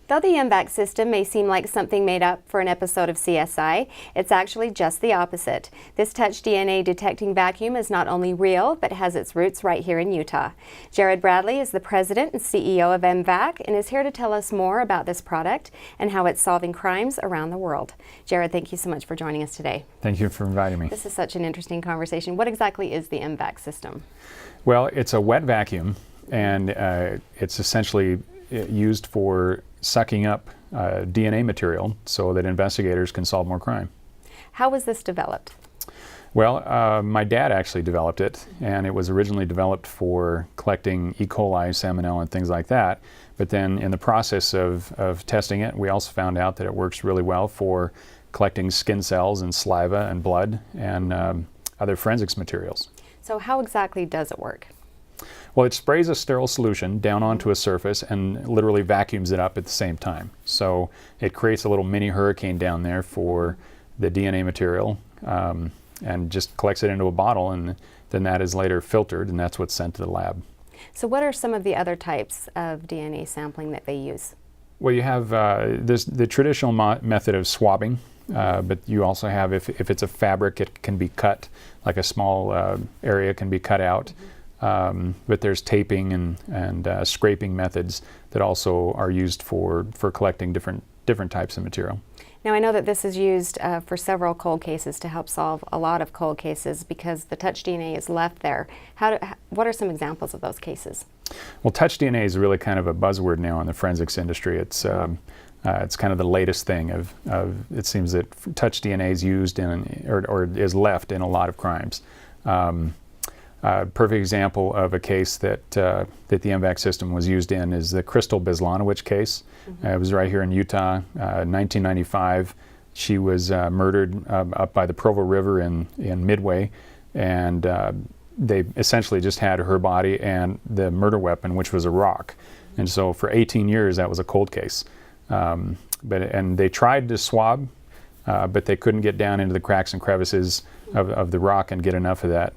Though the M-Vac system may seem like something made up for an episode of CSI, it's actually just the opposite. This touch DNA detecting vacuum is not only real, but has its roots right here in Utah. Jared Bradley is the president and CEO of M-Vac and is here to tell us more about this product and how it's solving crimes around the world. Jared, thank you so much for joining us today. Thank you for inviting me. This is such an interesting conversation. What exactly is the M-Vac system? Well, it's a wet vacuum, and it's essentially used for sucking up DNA material so that investigators can solve more crime. How was this developed? Well, my dad actually developed it, and it was originally developed for collecting E. coli, salmonella, and things like that. But then in the process of testing it, we also found out that it works really well for collecting skin cells and saliva and blood and other forensics materials. So how exactly does it work? Well, it sprays a sterile solution down onto a surface and literally vacuums it up at the same time. So it creates a little mini hurricane down there for the DNA material and just collects it into a bottle, and then that is later filtered, and that's what's sent to the lab. So what are some of the other types of DNA sampling that they use? Well, you have the traditional method of swabbing, but you also have, if it's a fabric, it can be cut, like a small area can be cut out. But there's taping and scraping methods that also are used for collecting different types of material. Now I know that this is used for several cold cases to help solve a lot of cold cases because the touch DNA is left there. What are some examples of those cases? Well, touch DNA is really kind of a buzzword now in the forensics industry. It's kind of the latest thing it seems that touch DNA is used in or is left in a lot of crimes. Perfect example of a case that the M-Vac system was used in is the Crystal Bezlanowicz case. It was right here in Utah, 1995. She was murdered up by the Provo River in Midway, and they essentially just had her body and the murder weapon, which was a rock. And so for 18 years, that was a cold case. And they tried to swab, but they couldn't get down into the cracks and crevices of the rock and get enough of that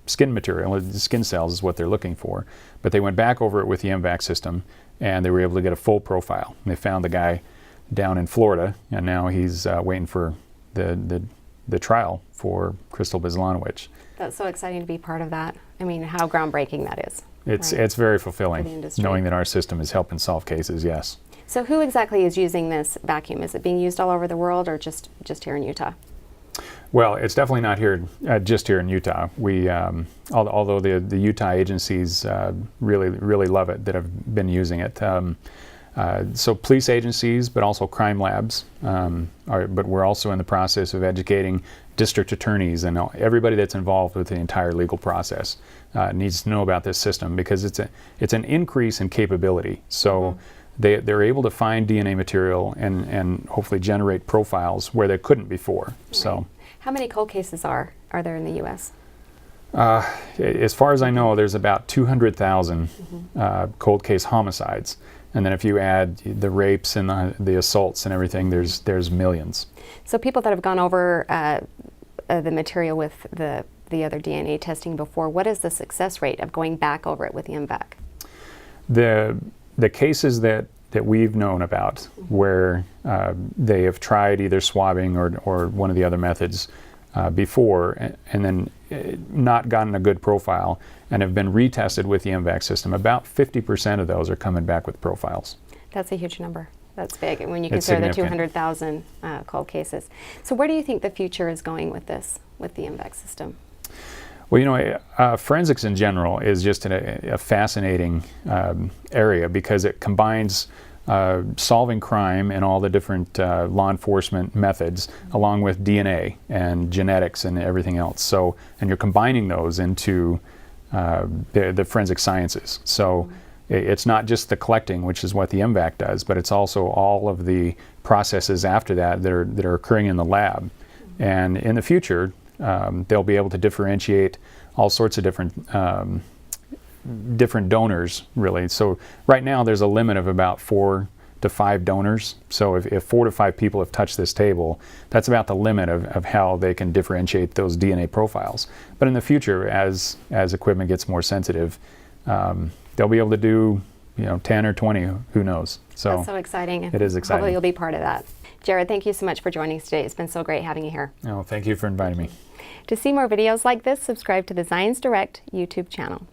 skin material. The skin cells is what they're looking for. But they went back over it with the M-Vac system, and they were able to get a full profile. And they found the guy down in Florida, and now he's waiting for the trial for Crystal Bezlanowicz. That's so exciting to be part of that. I mean, how groundbreaking that is. It's very fulfilling, knowing that our system is helping solve cases, yes. So who exactly is using this vacuum? Is it being used all over the world or just here in Utah? Well, it's definitely not here, just here in Utah. We, although the Utah agencies really love it that have been using it. So police agencies, but also crime labs. But we're also in the process of educating district attorneys and everybody that's involved with the entire legal process needs to know about this system because it's an increase in capability. So. They're able to find DNA material and hopefully generate profiles where they couldn't before. Right. So, how many cold cases are there in the U.S.? As far as I know, there's about 200,000 cold case homicides, and then if you add the rapes and the assaults and everything, there's millions. So people that have gone over the material with the other DNA testing before, what is the success rate of going back over it with the M-Vac? The cases that we've known about where they have tried either swabbing or one of the other methods before and then not gotten a good profile and have been retested with the M-Vac system, about 50% of those are coming back with profiles. That's a huge number. That's big when you consider the 200,000 cold cases. So where do you think the future is going with this, with the M-Vac system? Well, you know, forensics in general is just a fascinating area because it combines solving crime and all the different law enforcement methods along with DNA and genetics and everything else. So, and you're combining those into the forensic sciences. So it's not just the collecting, which is what the M-Vac does, but it's also all of the processes after that that are occurring in the lab. And in the future, they'll be able to differentiate all sorts of different donors, really. So right now there's a limit of about 4 to 5 donors. So if 4 to 5 people have touched this table, that's about the limit of how they can differentiate those DNA profiles. But in the future, as equipment gets more sensitive, they'll be able to do 10 or 20, who knows? So That's so exciting. it is exciting. Hopefully you'll be part of that. Jared, thank you so much for joining us today. It's been so great having you here. Oh, thank you for inviting me. To see more videos like this, subscribe to the Zions Direct YouTube channel.